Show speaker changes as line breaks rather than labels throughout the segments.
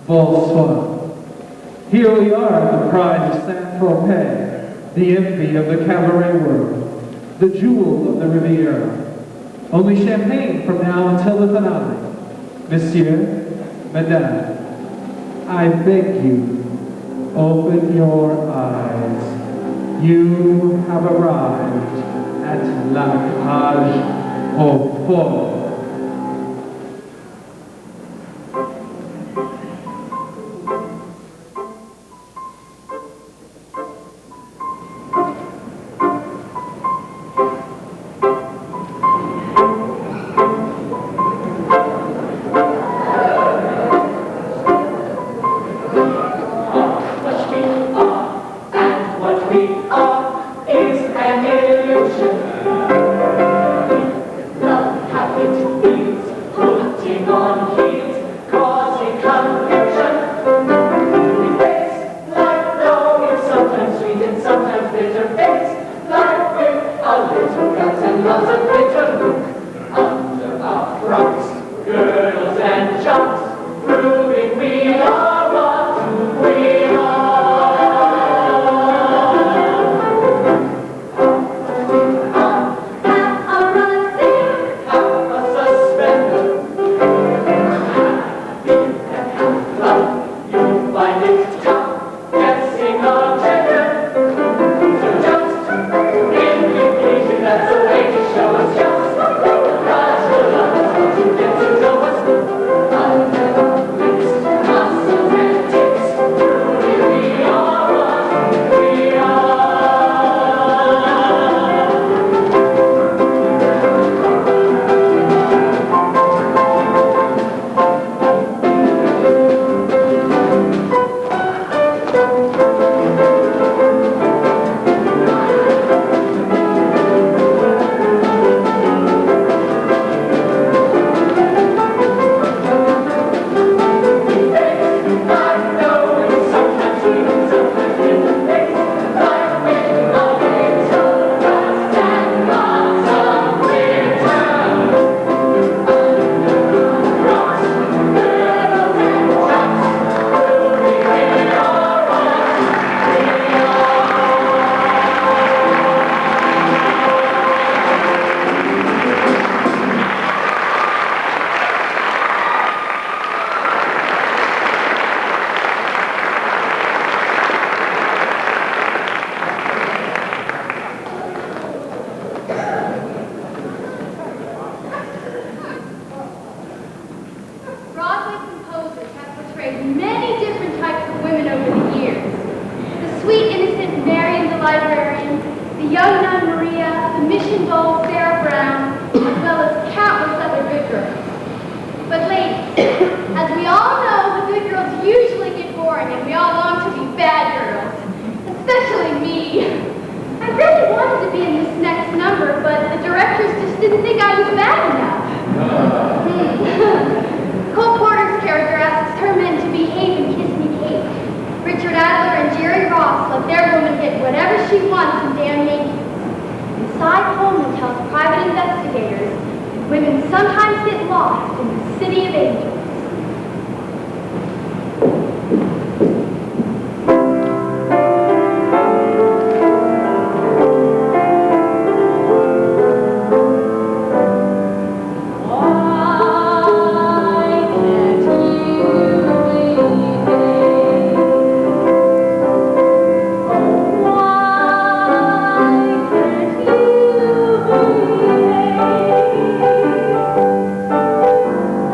Bonsoir. Here we are at the Pride of Saint-Tropez, the envy of the cabaret world, the jewel of the Riviera. Only champagne from now until the finale. Monsieur, Madame, I beg you, open your eyes. You have arrived at La Cage aux Folles.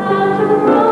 After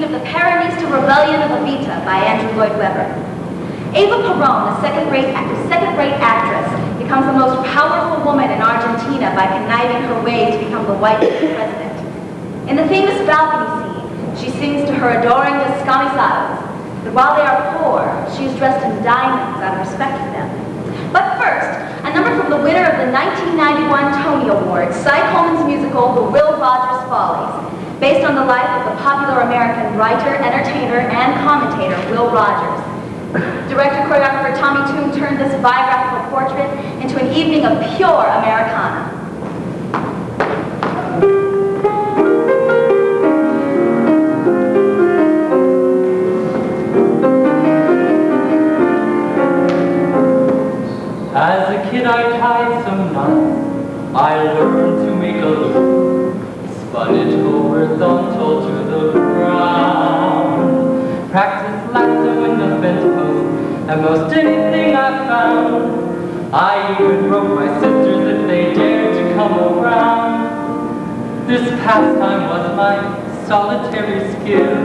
scene of the Peronista Rebellion of Evita by Andrew Lloyd Webber. Eva Perón, the second-rate actress, becomes the most powerful woman in Argentina by conniving her way to become the white president. In the famous balcony scene, she sings to her adoring descamisados that while they are poor, she is dressed in diamonds out of respect for them. But first, a number from the winner of the 1991 Tony Award, Cy Coleman's musical, The Will Rogers Follies, based on the life of the popular American writer, entertainer, and commentator, Will Rogers. Director-choreographer Tommy Toon turned this biographical portrait into an evening of pure Americana.
As a kid I tied some knots, I learned to make a loop, spun it horizontal to the ground, practiced lasso in the fence post, and most anything I found. I even broke my sisters if they dared to come around. This pastime was my solitary skill,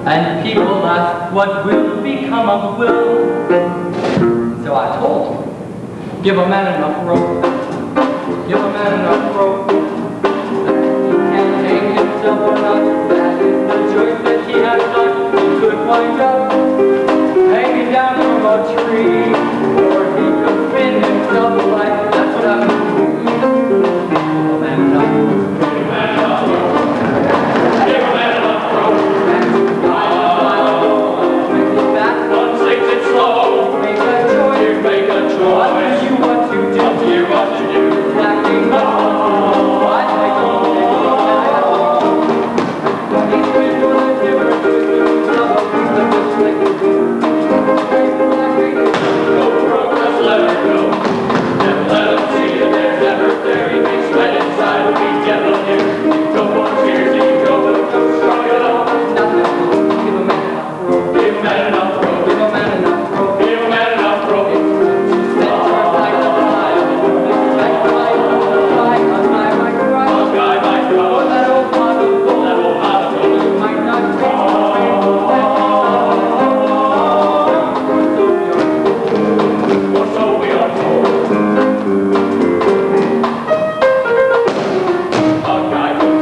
and people asked what will become of Will. So I told him, give a man enough rope, give a man enough rope, he can't hang himself or not, that is the choice that he has done. He could wind up hanging down from a tree, or he could spin himself like, that's what I mean. Give a man enough rope, give a man enough rope, give a man enough rope, and make it back, one takes it slow. Make a choice. What do you want to do? What do you want to do? Acting why take on he's been doing it never to some of these like this like go broke, just let her go. Never let him see it, there's never there. He makes red inside of me, devil here. Don't want tears, you go, but don't strong at all. Nothing. Give a man enough rope. Give a man enough rope. Give a man enough rope. Give a man enough rope. A guy who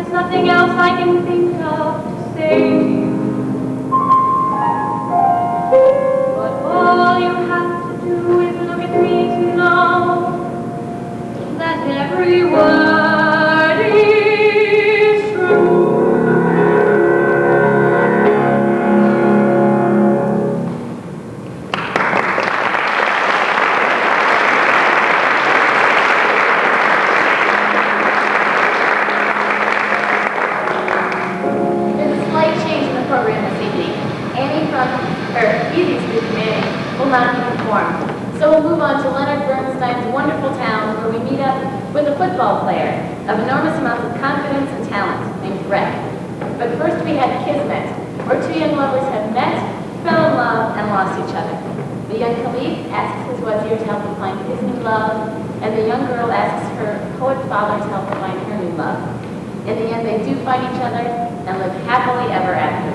There's nothing else I can think of to say to you. But all you have to do is look at me to know that every word is true.
Not be performed. So we'll move on to Leonard Bernstein's wonderful town, where we meet up with a football player of enormous amounts of confidence and talent named Wright. But first we had Kismet, where two young lovers have met, fell in love, and lost each other. The young caliph asks his wazir to help him find his new love, and the young girl asks her poet father to help her find her new love. In the end, they do find each other and live happily ever after.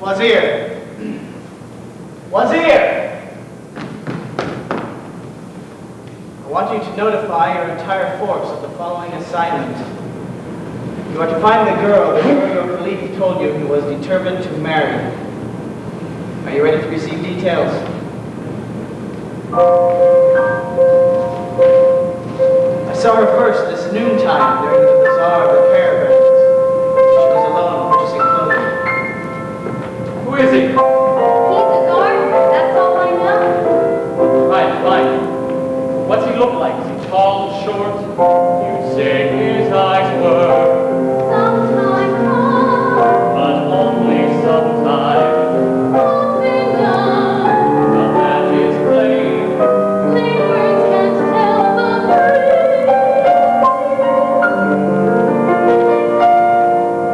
Wazir! Wazir! I want you to notify your entire force of the following assignment. You are to find the girl that your caliph told you he was determined to marry. Are you ready to receive details? I saw her first this noontime during the bazaar of the caravans. She was alone purchasing clothing.
Who is he?
He's a guard, that's all I know.
Right, fine. What's he look like? Is he tall, short? You say his eyes were,
Sometimes wrong,
but only sometimes.
often done.
Now that is plain.
Plain words can't tell the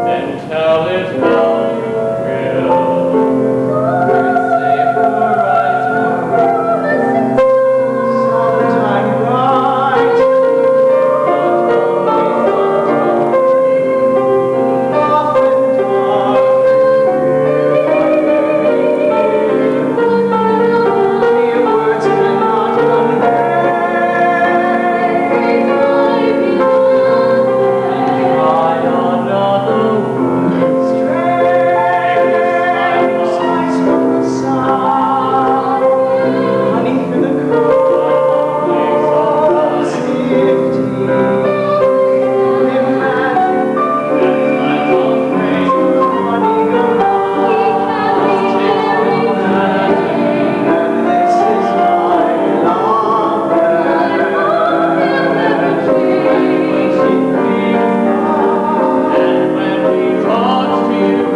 Then tell it how you will. Words say for right or wrong.
Sometime right, often dark. Mere words cannot convey.
Try another word.
Strange sights from the sun, honey through the cold, sifting. Imagine honey gone, and this is my lover.
And when he talks to you,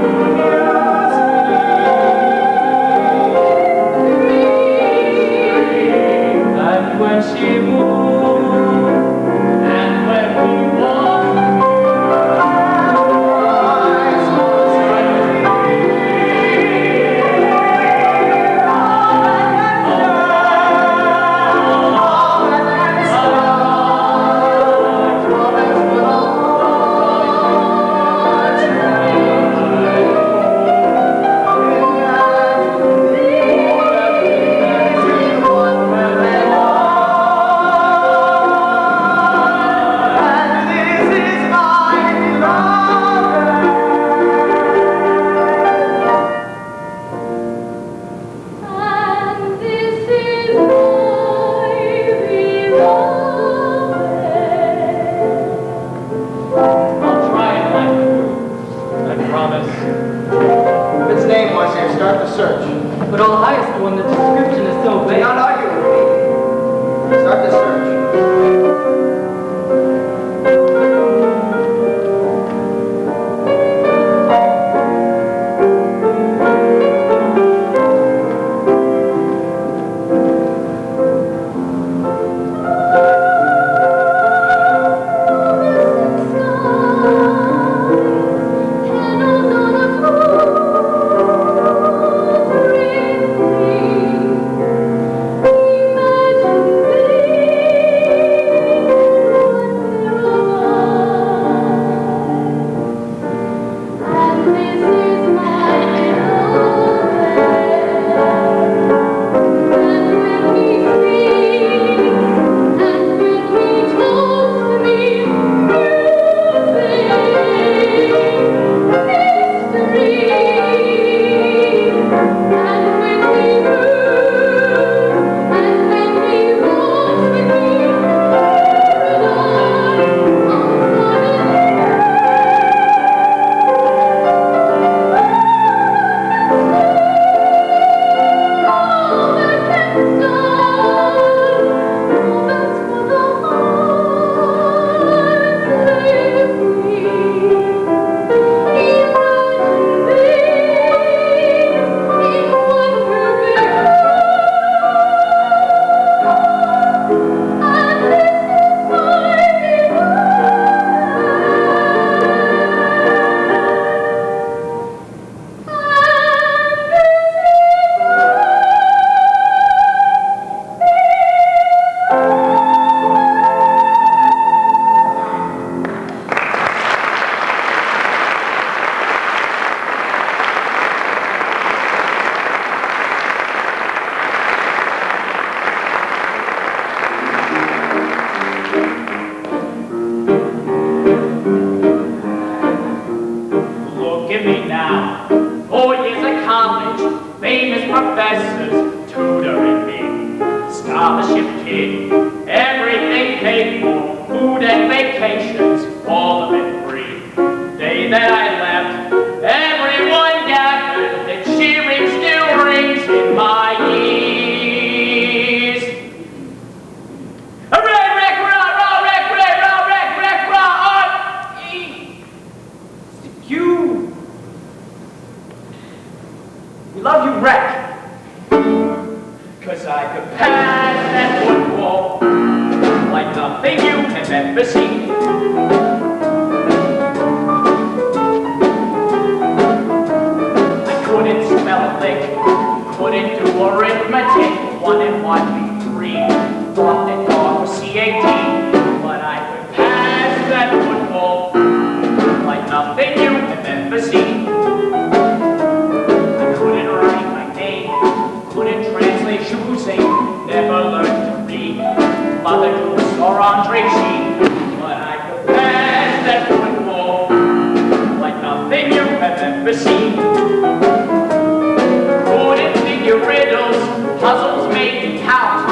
and when she moves, and when he walks,
And this is my beloved.
I'll try it, my crew. I promise.
If its name was here, start the search.
But I'll highest one, the description is so
Do
vague.
not argue with me. Start the search.
Petals on a rose,
professors tutoring me. Scholarship kid, everything paid for, food and vacations, all of it free. Day that I left, everyone gathered, the cheering still rings in my ears. Hooray, rec, rah, rah, rec, rah, rah, rec, rec, rah, you. We love you, rec. 'Cause I could pass that football like nothing you have ever seen. I couldn't spell a lick, couldn't do arithmetic, 1 and 1 be 3, thought that God was CAD, but I could pass that football like nothing you have ever seen. I couldn't write my name, couldn't translate Suzanne, never learned to read Mother Goose or Andre Sheet, but I could pass that football like nothing you have ever seen. Couldn't figure riddles, puzzles made me count.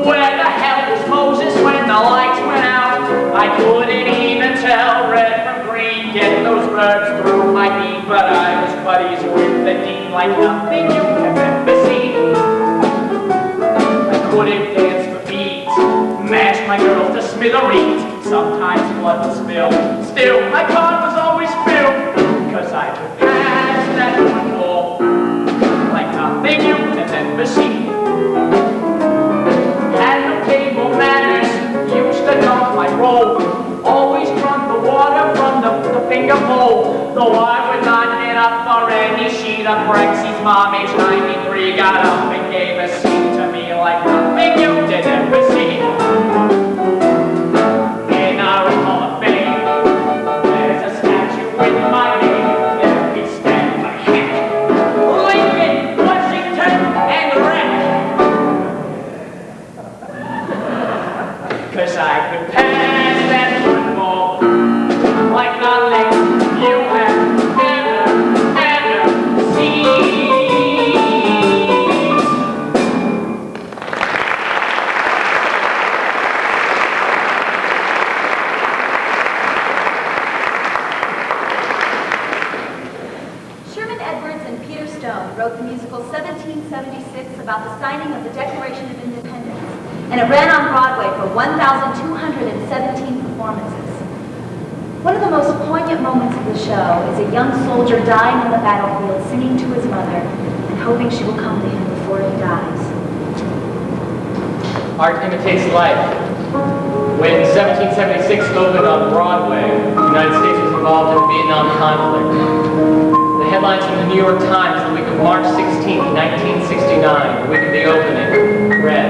Where the hell was Moses when the lights went out? I couldn't even tell red from green, get those birds through my beak, but I was buddies with the dean like nothing you have ever seen. I couldn't dance for beads, mash my girls to smithereens, sometimes blood would spill, still my card was always filled, 'cause I could pass that football like nothing you have ever seen. Had no table manners, used to dunk my roll, always drunk the water from the finger bowl, though I would not get up for any sheet of Brexy's mom, age 93, got up and gave a seat to me like nothing you did ever see. In our Hall of Fame, there's a statue with my name, there we stand my head. Lincoln, Washington, and Wright. 'Cause I could pass that football like nothing you have ever seen.
Sherman Edwards and Peter Stone wrote the musical 1776 about the signing of the Declaration of Independence, and it ran on Broadway for 1,217 performances. One of the most poignant moments of the show is a young soldier dying on the battlefield singing to his mother and hoping she will come to him before he dies.
Art imitates life. When 1776 opened on Broadway, the United States was involved in the Vietnam conflict. The headlines from the New York Times the week of March 16, 1969, the week of the opening, read,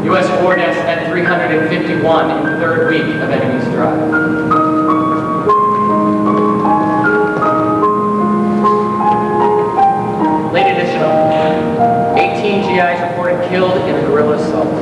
U.S. war deaths at 351 in the third week of enemy strike. Late edition, 18 GIs reported killed in a guerrilla assault.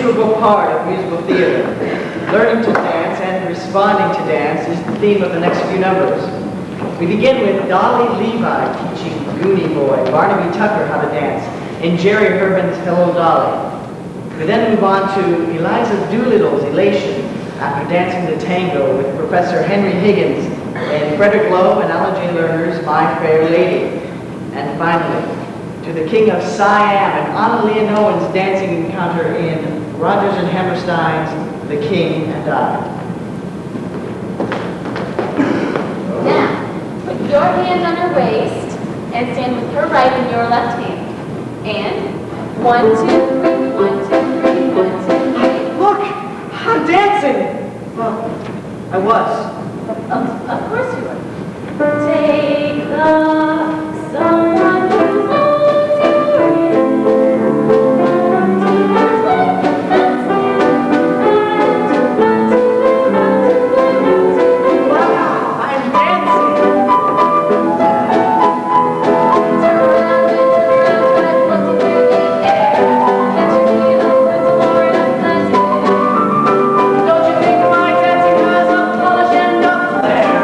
integral part of musical theater. Learning to dance and responding to dance is the theme of the next few numbers. We begin with Dolly Levi teaching Goonie Boy, Barnaby Tucker how to dance, in Jerry Herman's Hello Dolly. We then move on to Eliza Doolittle's Elation after dancing the tango with Professor Henry Higgins in Frederick Lowe and Alan J. Lerner's My Fair Lady. And finally, to the King of Siam and Anna Leonowen's dancing encounter in Rodgers and Hammerstein's The King and I.
Now, put your hand on her waist and stand with her right and your left hand. And 1, 2, 3, 1, 2, 3, 1, 2, 3.
Look! I'm dancing! Well, I was.
Of course you are. Take the someone who holds your hand.
Wow! I'm dancing!
Turn around, but looking through the air. Get your feet over the floor and nice.
Don't you think my dancing has a polish and a flair?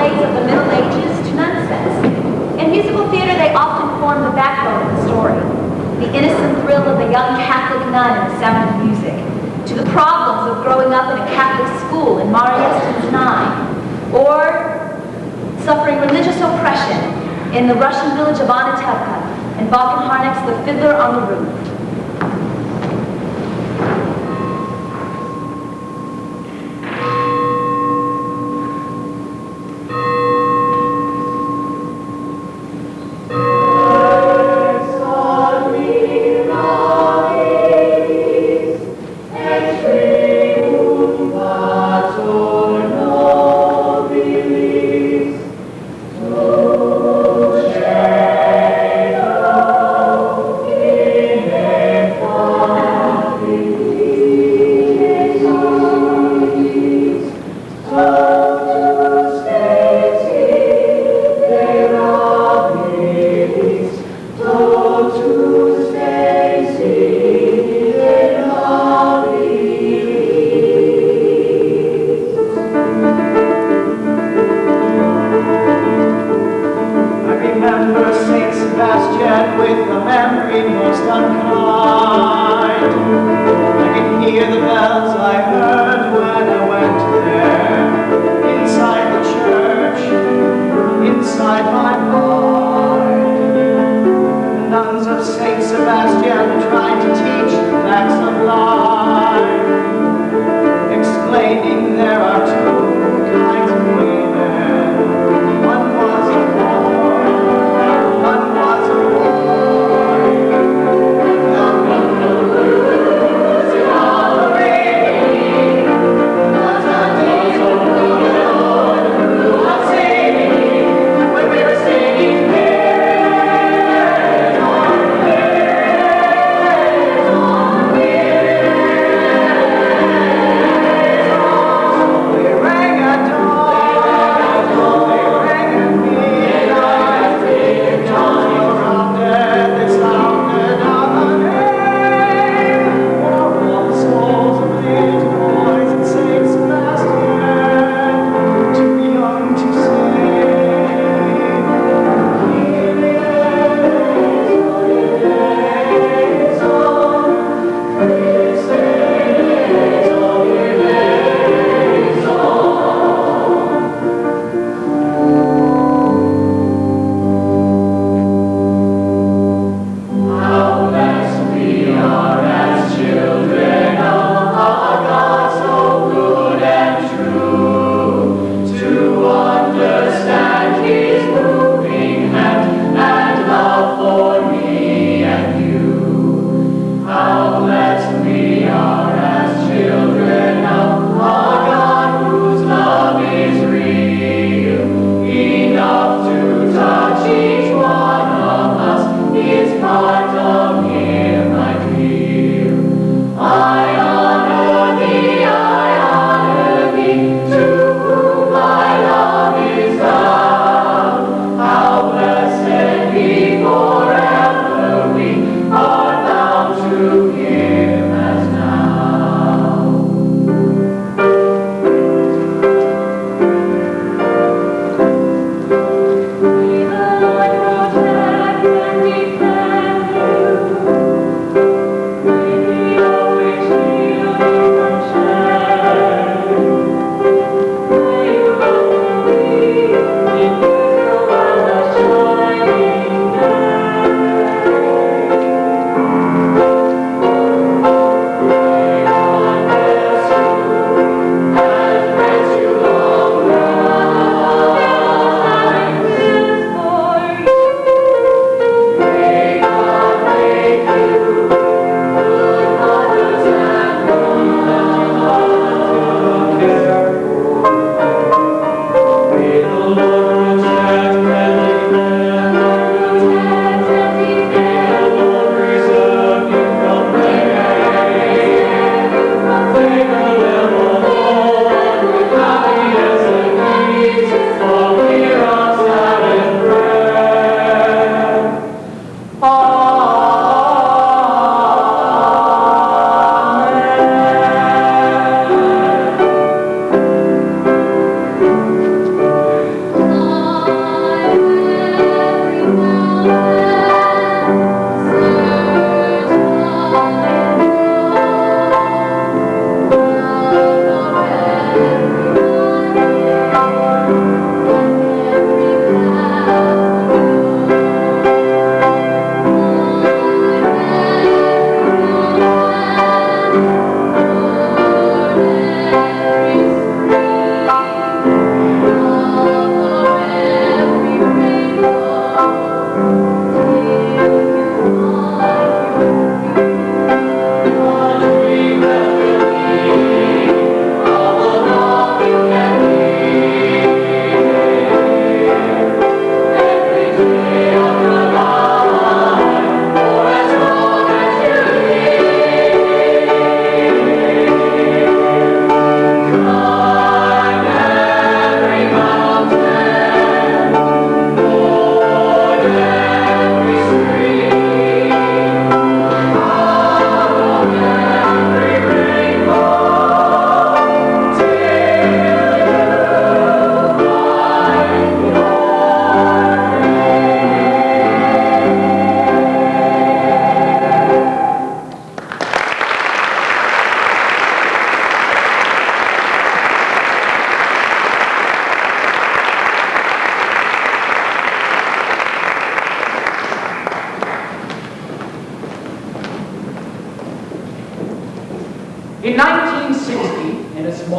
plays of the Middle Ages to nonsense. In musical theater, they often form the backbone of the story. The innocent thrill of the young Catholic nun in The Sound of Music, to the problems of growing up in a Catholic school in Marieston's 9, or suffering religious oppression in the Russian village of Anatevka and Balkan-Harnick's The Fiddler on the Roof.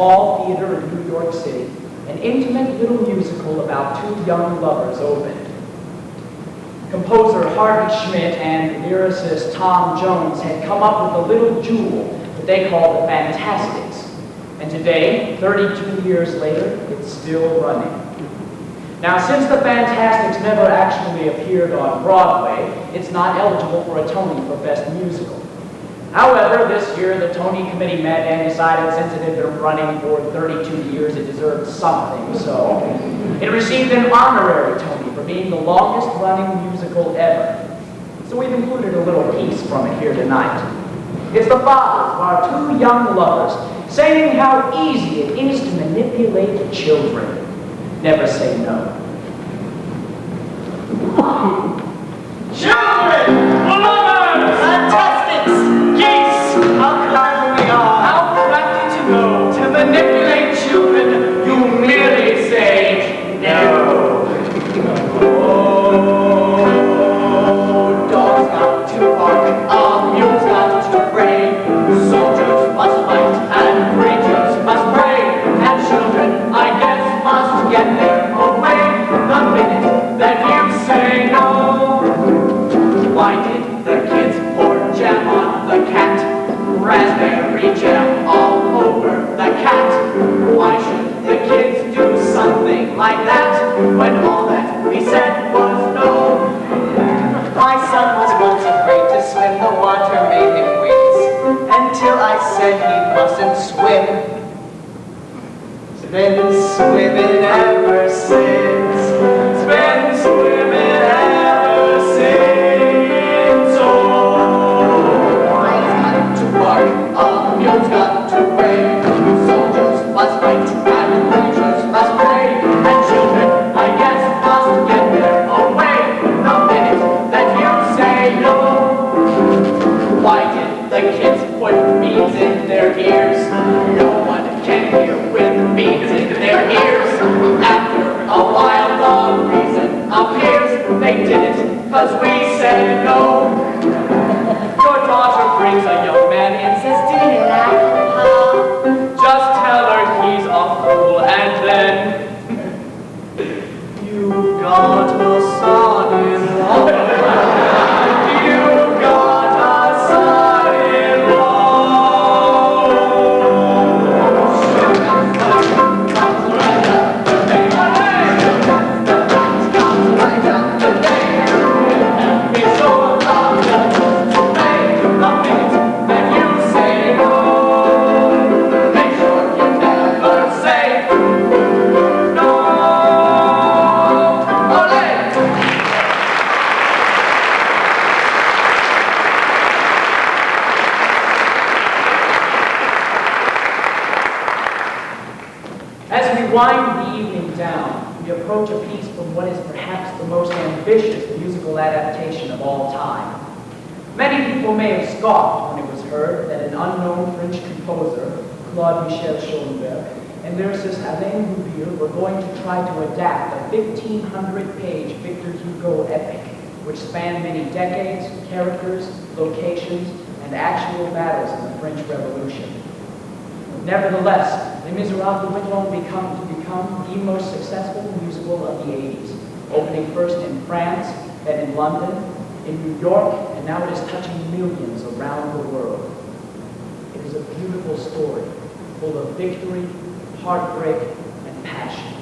small theater in New York City, an intimate little musical about two young lovers opened. Composer Harvey Schmidt and lyricist Tom Jones had come up with a little jewel that they called the Fantastics. And today, 32 years later, it's still running. Now, since the Fantastics never actually appeared on Broadway, it's not eligible for a Tony for Best Musical. However, this year the Tony Committee met and decided since it had been running for 32 years, it deserved something, so it received an honorary Tony for being the longest running musical ever. So we've included a little piece from it here tonight. It's the fathers of our two young lovers saying how easy it is to manipulate children. Never say no.
Children! Lovers! Fantastics! Geese! How clever we are! How crafty to know! To manipulate children, you merely say no. Oh, dogs got to bark, mules got to bray, soldiers must fight, and preachers must pray, and children, I guess, must get their own way the minute that you say no. Why did the kids pour jam on the cat? Raspberry jam all over the cat. Why should the kids do something like that when all that we said was no? My son was once afraid to swim, the water made him wince, until I said he mustn't swim. Been swimming ever since. It's been swimming ever since. Oh, boys got to bark, mules got to bray, soldiers must fight, and preachers must pray, and children, I guess, must get their own way the minute that you say no. Why did the kids put beads in their ears? No one can hear with beads in their ears. After a while the reason appears. They did it because we said no. Your daughter brings a young man in, says, "Do you like him, Pa?" Just tell her he's a fool, and then you've got a son-in-law. You've got a son-in-law. Wind the evening down, we approach a piece from what is perhaps the most ambitious musical adaptation of all time. Many people may have scoffed when it was heard that an unknown French composer, Claude Michel Schoenberg, and lyricist Alain Hoover were going to try to adapt a 1,500-page Victor Hugo epic, which spanned many decades, characters, locations, and actual battles in the French Revolution. Nevertheless, Les Miserables went on to become the most successful musical of the 80s, opening first in France, then in London, in New York, and now it is touching millions around the world. It is a beautiful story, full of victory, heartbreak, and passion.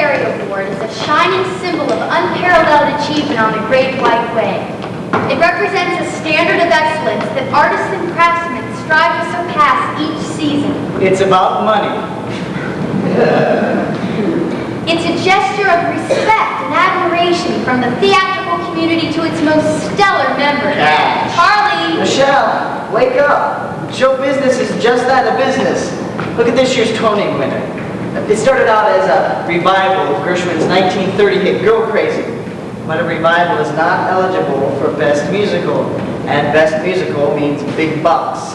Literary Award is a shining symbol of unparalleled achievement on the Great White Way. It represents a standard of excellence that artists and craftsmen strive to surpass each season.
It's about money.
It's a gesture of respect and admiration from the theatrical community to its most stellar members.
Cash.
Charlie!
Michelle, wake up. Show business is just that, a business. Look at this year's Tony winner. It started out as a revival of Gershwin's 1930 hit Girl Crazy, but a revival is not eligible for Best Musical, and Best Musical means big bucks.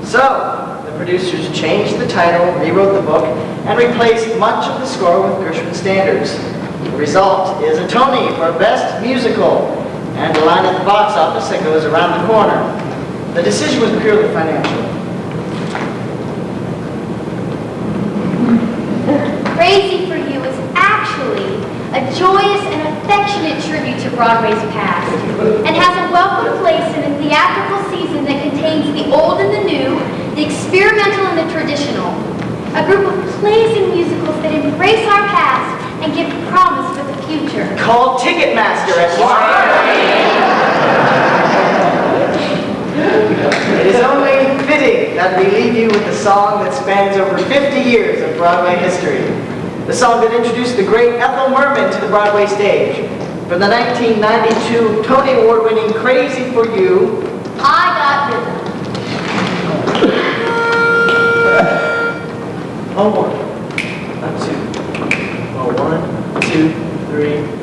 So, the producers changed the title, rewrote the book, and replaced much of the score with Gershwin standards. The result is a Tony for Best Musical, and a line at the box office that goes around the corner. The decision was purely financial.
Crazy for You is actually a joyous and affectionate tribute to Broadway's past, and has a welcome place in a theatrical season that contains the old and the new, the experimental and the traditional. A group of plays and musicals that embrace our past and give promise for the future.
Call Ticketmaster at It is only fitting that we leave you with a song that spans over 50 years of Broadway history. The song that introduced the great Ethel Merman to the Broadway stage. From the 1992 Tony Award-winning Crazy for You,
I Got Rhythm.
Oh, 1, 2. Oh, 1, 2, 3.